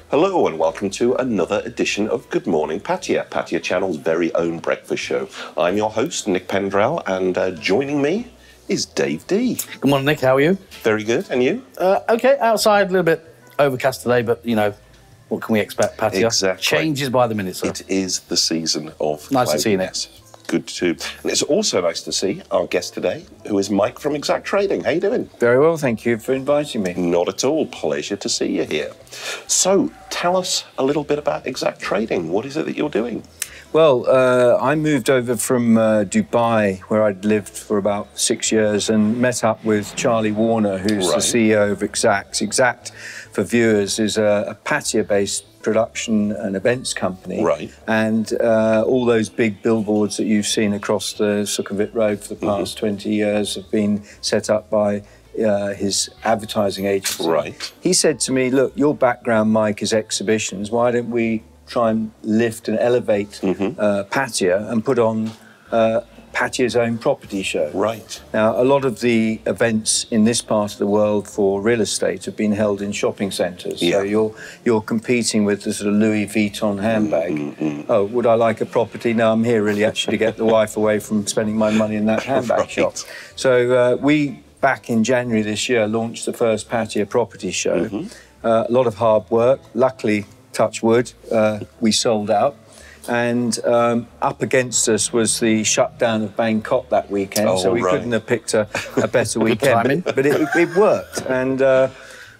Hello and welcome to another edition of Good Morning Pattaya, Pattaya Channel's very own breakfast show. I'm your host, Nick Pendrell, and joining me is Dave D. Good morning, Nick. How are you? Very good. And you? OK, outside a little bit overcast today, but, you know, what can we expect, Pattaya? Exactly. Changes by the minute, sir. It is the season of Nice to see you, Nick. cloudiness. Good too. And it's also nice to see our guest today, who is Mike from Exact Trading. How you doing? Very well, thank you for inviting me. Not at all. Pleasure to see you here. So, tell us a little bit about Exact Trading. What is it that you're doing? Well, I moved over from Dubai, where I'd lived for about 6 years, and met up with Charlie Warner, who's the CEO of Exact. Exact, for viewers, is a Pattaya-based production and events company. Right. And all those big billboards that you've seen across the Sukhumvit Road for the past 20 years have been set up by his advertising agency. Right. He said to me, look, your background, Mike, is exhibitions. Why don't we try and lift and elevate Pattaya and put on Pattaya's own property show? Right. Now, a lot of the events in this part of the world for real estate have been held in shopping centres. Yeah. So you're competing with the sort of Louis Vuitton handbag. Oh, would I like a property? No, I'm here really actually to get the wife away from spending my money in that handbag shop. So we, back in January this year, launched the first Pattaya Property Show. A lot of hard work. Luckily, touch wood, we sold out. And up against us was the shutdown of Bangkok that weekend, so we couldn't have picked a better weekend. But it worked. And,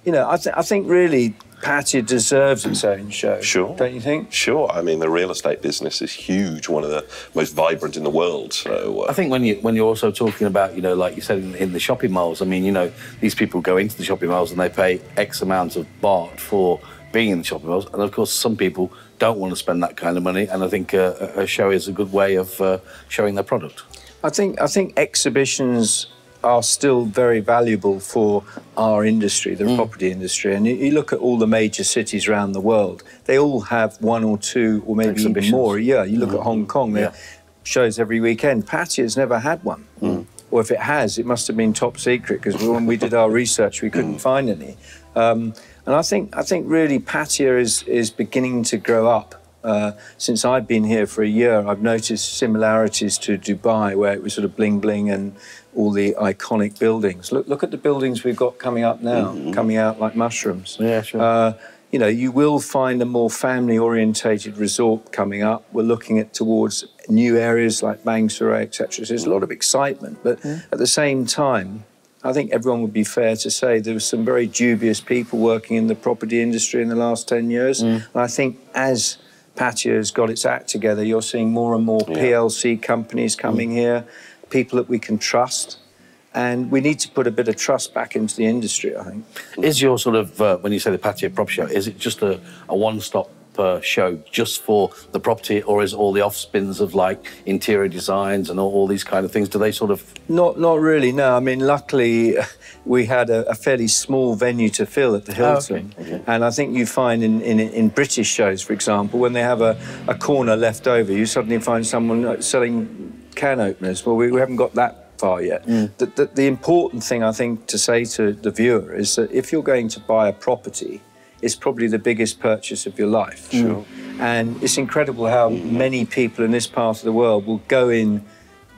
you know, I think really Pattaya deserves its own show. Sure. Don't you think? Sure. I mean, the real estate business is huge, one of the most vibrant in the world. So I think when you're also talking about, you know, like you said in the shopping malls, I mean, you know, these people go into the shopping malls and they pay X amount of baht for being in the shopping malls, and of course some people don't want to spend that kind of money, and I think a show is a good way of showing their product. I think exhibitions are still very valuable for our industry, the property industry. And you look at all the major cities around the world, they all have one or two or maybe even more. Yeah, you look at Hong Kong, there are shows every weekend. Pattia's never had one. Or if it has, it must have been top secret, because when we did our research, we couldn't find any. And I think really Pattaya is beginning to grow up. Since I've been here for a year, I've noticed similarities to Dubai, where it was sort of bling bling and all the iconic buildings. Look at the buildings we've got coming up now, coming out like mushrooms. Yeah, sure. You know, you will find a more family-orientated resort coming up. We're looking towards new areas like Bang Sarai, etc. So there's a lot of excitement, but at the same time, I think everyone would be fair to say there were some very dubious people working in the property industry in the last 10 years. And I think as Pattaya has got its act together, you're seeing more and more PLC companies coming here, people that we can trust. And we need to put a bit of trust back into the industry, I think. Is your sort of, when you say the Pattaya Property Show, is it just a one-stop show just for the property, or is all the off-spins of like interior designs and all these kind of things, do they sort of... Not really, no. I mean, luckily we had a fairly small venue to fill at the Hilton. And I think you find in British shows, for example, when they have a corner left over, you suddenly find someone selling can openers. Well, we haven't got that far yet. The important thing, I think, to say to the viewer is that if you're going to buy a property, it's probably the biggest purchase of your life. Sure. And it's incredible how many people in this part of the world will go in,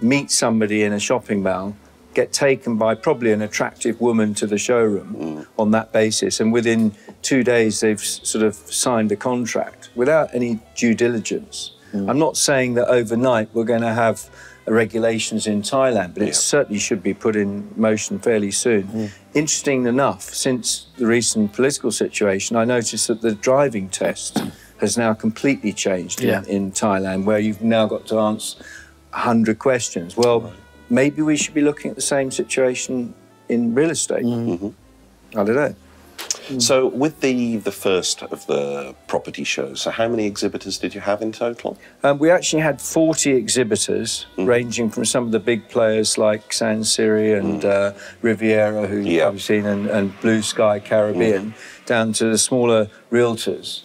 meet somebody in a shopping mall, get taken by probably an attractive woman to the showroom on that basis, and within 2 days they've sort of signed a contract without any due diligence. I'm not saying that overnight we're going to have regulations in Thailand, but it certainly should be put in motion fairly soon. Interesting enough, since the recent political situation, I noticed that the driving test has now completely changed in Thailand, where you've now got to answer 100 questions. Well, maybe we should be looking at the same situation in real estate. I don't know. So with the first of the property shows, so how many exhibitors did you have in total? We actually had 40 exhibitors, ranging from some of the big players like Sansiri and Riviera, who you've probably seen, and Blue Sky Caribbean, down to the smaller realtors.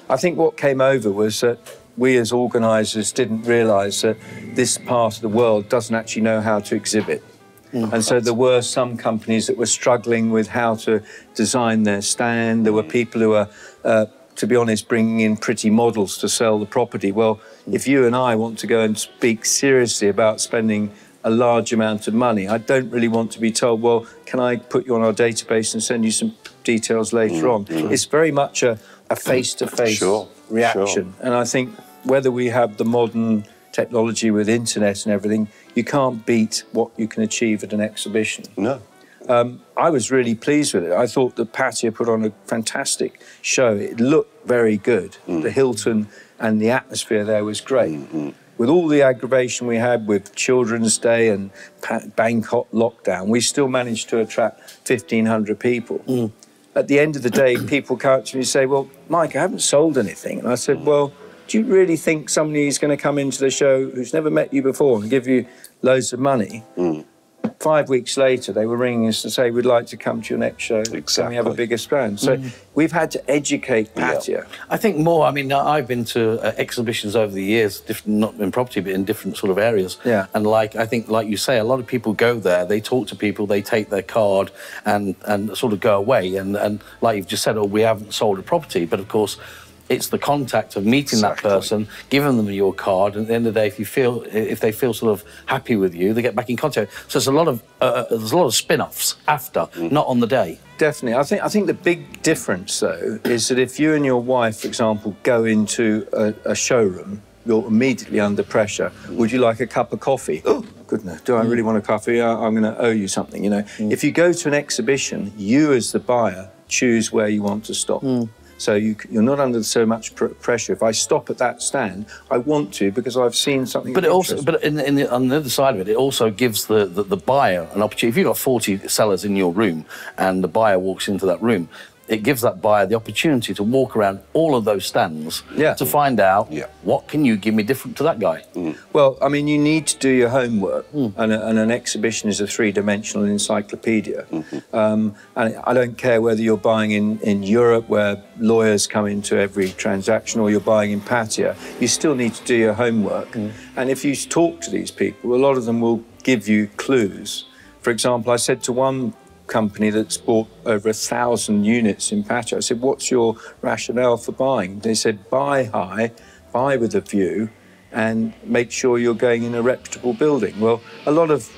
I think what came over was that we as organisers didn't realise that this part of the world doesn't actually know how to exhibit. And so there were some companies that were struggling with how to design their stand. There were people who were to be honest, bringing in pretty models to sell the property. Well, if you and I want to go and speak seriously about spending a large amount of money, I don't really want to be told, well, can I put you on our database and send you some details later on? It's very much a face-to-face reaction. And I think whether we have the modern technology with internet and everything, you can't beat what you can achieve at an exhibition. No. I was really pleased with it. I thought that Pattaya put on a fantastic show. It looked very good. The Hilton and the atmosphere there was great. With all the aggravation we had with Children's Day and Bangkok lockdown, we still managed to attract 1,500 people. At the end of the day, people come up to me and say, well, Mike, I haven't sold anything. And I said, well, do you really think somebody's going to come into the show who's never met you before and give you loads of money? 5 weeks later, they were ringing us to say, we'd like to come to your next show. Exactly. And we have a bigger stand. So we've had to educate Pattaya. I think more, I mean, I've been to exhibitions over the years, not in property, but in different sort of areas. And I think, like you say, a lot of people go there, they talk to people, they take their card and sort of go away. And like you've just said, oh, we haven't sold a property. But of course, it's the contact of meeting that person, giving them your card, and at the end of the day, if they feel sort of happy with you, they get back in contact. So there's a lot of spin-offs after, not on the day. Definitely. I think the big difference, though, is that if you and your wife, for example, go into a showroom, you're immediately under pressure. Would you like a cup of coffee? Oh, goodness, do I really want a coffee? I'm going to owe you something, you know. If you go to an exhibition, you as the buyer choose where you want to stop. So you're not under so much pressure. If I stop at that stand, I want to because I've seen something. But on the other side of it, it also gives the buyer an opportunity. If you've got 40 sellers in your room and the buyer walks into that room, it gives that buyer the opportunity to walk around all of those stands to find out what can you give me different to that guy. Well, I mean, you need to do your homework, and an exhibition is a three-dimensional encyclopedia. And I don't care whether you're buying in Europe, where lawyers come into every transaction, or you're buying in Pattaya, you still need to do your homework. And if you talk to these people, a lot of them will give you clues. For example, I said to one company that's bought over 1,000 units in Pattaya, I said, what's your rationale for buying? They said, buy high, buy with a view, and make sure you're going in a reputable building. Well, a lot of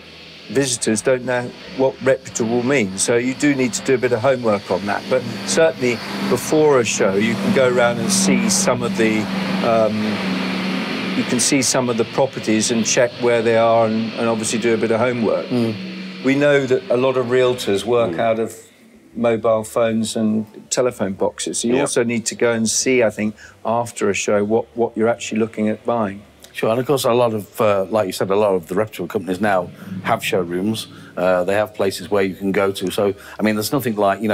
visitors don't know what reputable means, so you do need to do a bit of homework on that. But certainly before a show, you can go around and see some of the properties and check where they are, and obviously do a bit of homework. We know that a lot of realtors work out of mobile phones and telephone boxes. So you also need to go and see, I think, after a show, what you're actually looking at buying. Sure, and of course, a lot of, like you said, a lot of the reputable companies now have showrooms. They have places where you can go to. So, I mean, there's nothing like, you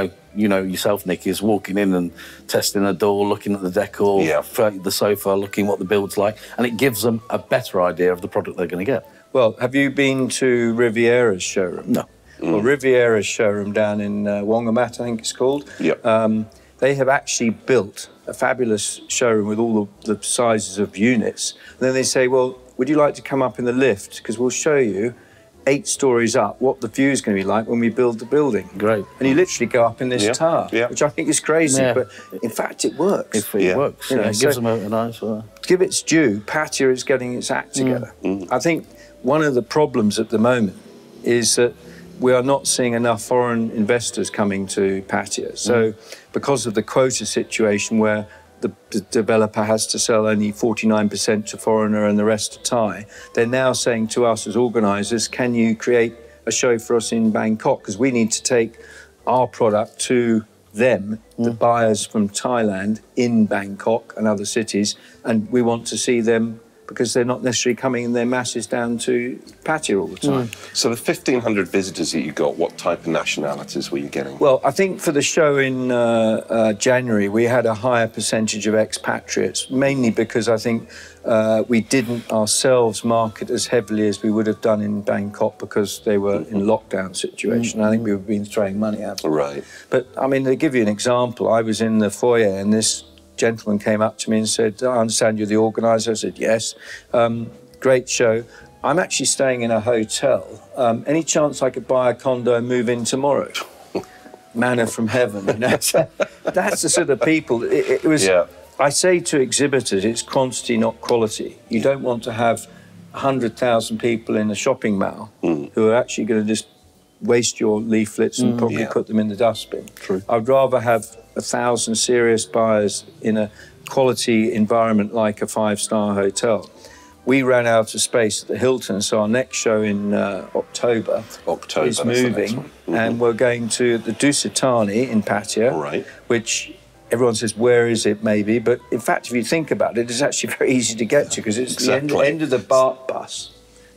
know yourself, Nick, is walking in and testing a door, looking at the decor, the sofa, looking what the build's like, and it gives them a better idea of the product they're going to get. Well, have you been to Riviera's showroom? No. Well, Riviera's showroom down in Wongamat, I think it's called. They have actually built a fabulous showroom with all the sizes of units. And then they say, well, would you like to come up in the lift? Because we'll show you 8 stories up what the view is going to be like when we build the building. Great. And you literally go up in this tower, which I think is crazy, but in fact it works. It works. You know, it gives them a nice... To give its due, Pattaya is getting its act together. I think one of the problems at the moment is that we are not seeing enough foreign investors coming to Pattaya. So because of the quota situation where the developer has to sell only 49% to foreigner and the rest to Thai, they're now saying to us as organisers, can you create a show for us in Bangkok? Because we need to take our product to them, the buyers from Thailand in Bangkok and other cities, and we want to see them because they're not necessarily coming in their masses down to Pattaya all the time. So the 1,500 visitors that you got, what type of nationalities were you getting? Well, I think for the show in January, we had a higher percentage of expatriates, mainly because I think we didn't ourselves market as heavily as we would have done in Bangkok because they were in lockdown situation. I think we would have been throwing money at them. Right. But, I mean, to give you an example, I was in the foyer and this gentleman came up to me and said, I understand you're the organiser. I said, yes. Great show. I'm actually staying in a hotel. Any chance I could buy a condo and move in tomorrow? manna from heaven. You know? So that's the sort of people. It was. Yeah. I say to exhibitors, it's quantity, not quality. You don't want to have 100,000 people in a shopping mall who are actually going to just waste your leaflets and probably put them in the dustbin. True. I'd rather have 1,000 serious buyers in a quality environment like a five-star hotel. We ran out of space at the Hilton, so our next show in October is moving, and we're going to the Dusitani in Pattaya, which everyone says, where is it, maybe? But in fact, if you think about it, it's actually very easy to get to because it's the end of the BART bus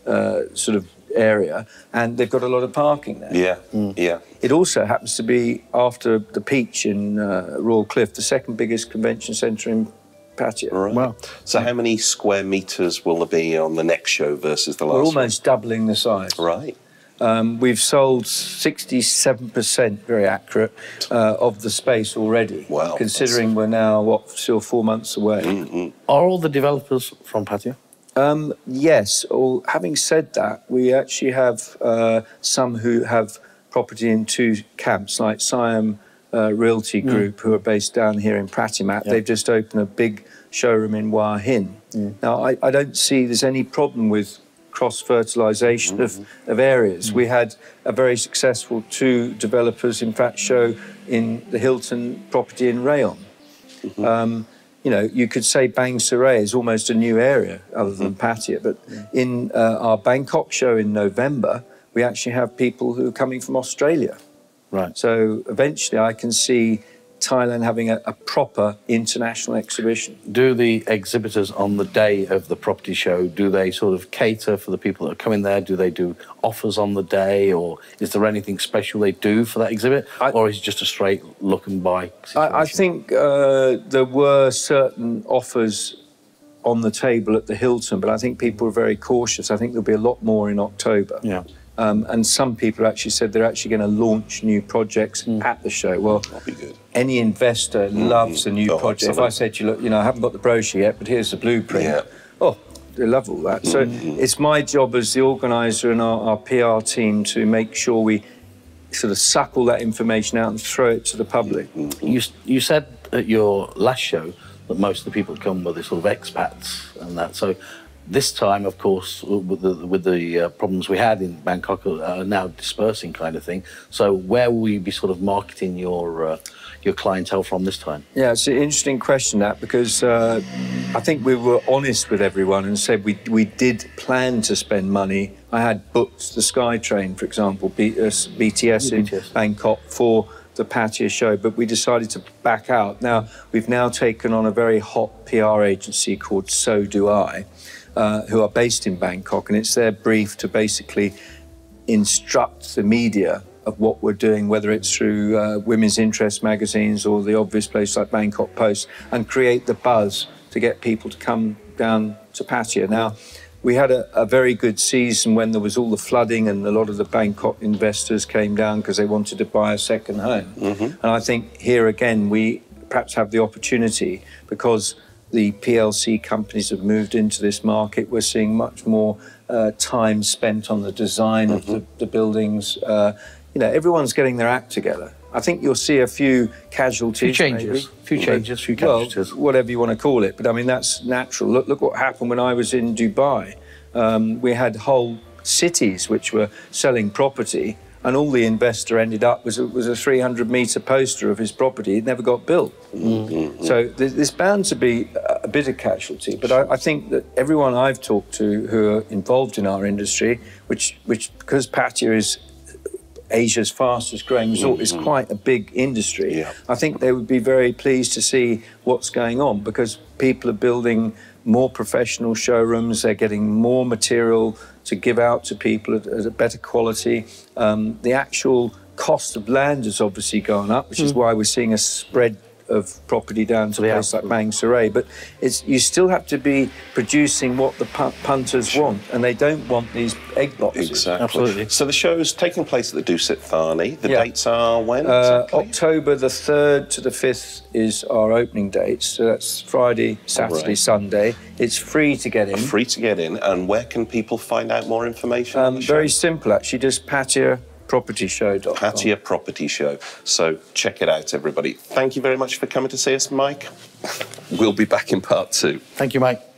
sort of area, and they've got a lot of parking there. Yeah. It also happens to be, after the Peach in Royal Cliff, the second biggest convention centre in Pattaya. Right. Wow. So how many square metres will there be on the next show versus the last We're almost doubling the size. Right. We've sold 67%, very accurate, of the space already. Wow. Considering we're now, still 4 months away. Are all the developers from Pattaya? Yes. Having said that, we actually have some who have property in two camps, like Siam Realty Group, who are based down here in Pratimat. They've just opened a big showroom in Hua Hin. Now, I don't see there's any problem with cross-fertilisation of areas. We had a very successful two developers, in fact, show in the Hilton property in Rayon. You know, you could say Bang Saray is almost a new area other than Pattaya, but in our Bangkok show in November, we actually have people who are coming from Australia. Right. So eventually I can see Thailand having a proper international exhibition. Do the exhibitors on the day of the property show, do they sort of cater for the people that are coming there? Do they do offers on the day, or is there anything special they do for that exhibit? Or is it just a straight look and buy situation? I think there were certain offers on the table at the Hilton, but I think people were very cautious. I think there'll be a lot more in October. Yeah. And some people actually said they're actually going to launch new projects at the show. Well, That'll be good. Any investor loves a new project. If I said to you, look, you know, I haven't got the brochure yet, but here's the blueprint. Oh, they love all that. So it's my job as the organiser and our PR team to make sure we sort of suck all that information out and throw it to the public. You said at your last show that most of the people that come were the sort of expats and that. So this time, of course, with the problems we had in Bangkok are now dispersing, kind of thing. So where will you be sort of marketing your clientele from this time? Yeah, it's an interesting question, that, because I think we were honest with everyone and said we did plan to spend money. I had booked the SkyTrain, for example, BTS in Bangkok for the Pattaya show, but we decided to back out. Now, we've now taken on a very hot PR agency called So Do I, who are based in Bangkok, and it's their brief to basically instruct the media of what we're doing, whether it's through women's interest magazines or the obvious place like Bangkok Post, and create the buzz to get people to come down to Pattaya. Now, we had a very good season when there was all the flooding and a lot of the Bangkok investors came down because they wanted to buy a second home. And I think here again, we perhaps have the opportunity, because the PLC companies have moved into this market. We're seeing much more time spent on the design of the buildings. You know, everyone's getting their act together. I think you'll see a few casualties. Few casualties. Well, whatever you want to call it. But I mean, that's natural. Look what happened when I was in Dubai. We had whole cities which were selling property, and all the investor ended up was a 300-metre poster of his property. It never got built. So there's bound to be a bit of casualty. But I think that everyone I've talked to who are involved in our industry, which because Pattaya is Asia's fastest growing resort, is quite a big industry. I think they would be very pleased to see what's going on, because people are building more professional showrooms. They're getting more material to give out to people at a better quality. The actual cost of land has obviously gone up, which is why we're seeing a spread of property down to a place like Bang Saray. But you still have to be producing what the punters want, and they don't want these egg boxes. Exactly. Absolutely. So the show's taking place at the Dusit Thani. The dates are when exactly? October the 3rd to the 5th is our opening dates. So that's Friday, Saturday, Sunday. It's free to get in. Free to get in. And where can people find out more information on the show? Very simple, actually. Just Pattaya PattayaPropertyShow.com. Pattaya Property Show. So check it out, everybody. Thank you very much for coming to see us, Mike. We'll be back in part 2. Thank you, Mike.